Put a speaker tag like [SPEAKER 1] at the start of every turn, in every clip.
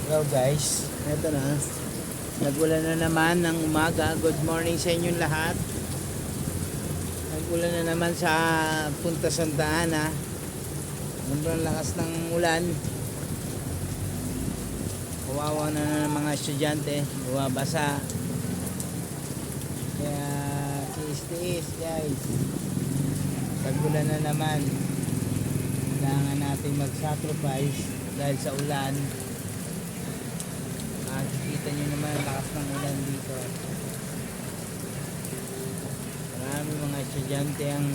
[SPEAKER 1] Hello guys, eto na. Nagulan na naman ng umaga. Good morning sa inyong lahat. Nagulan na naman sa Punta Santa Ana. Sobrang lakas ng ulan. Kawawa na ng mga estudyante. Bumabasa. Kaya tiis-tiis guys. Nagulan na naman. Kailangan natin mag-sacrifice dahil sa ulan. Kita nyo naman lakas ng ulan dito. Marami mga estudyante ang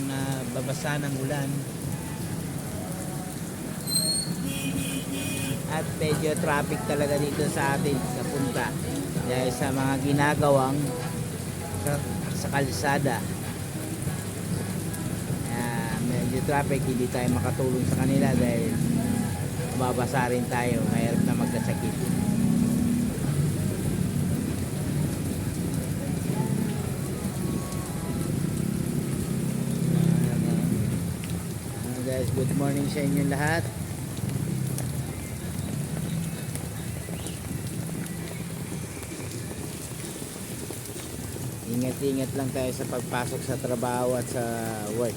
[SPEAKER 1] babasa ng ulan. At medyo traffic talaga dito sa atin sa punta dahil sa mga ginagawang sa kalsada. Medyo traffic, hindi tayo makatulong sa kanila dahil babasa rin tayo, mahirap na magkasakit. Guys, good morning sa inyo lahat. Ingat-ingat lang tayo sa pagpasok sa trabaho at sa work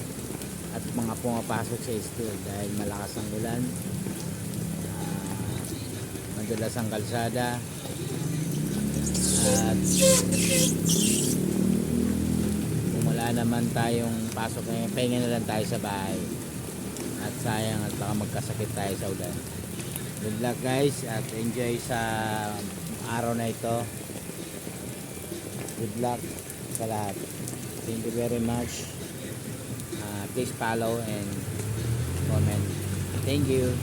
[SPEAKER 1] at mga pumapasok sa school dahil malakas ang ulan, madulas ang kalsada, at kung wala naman tayong pasok ngayon, pahinga na lang tayo sa bahay. At sayang at baka magkasakit tayo sa ulan. Good luck guys at enjoy sa araw na ito. Good luck sa lahat. Thank you very much. Please follow and comment. Thank you.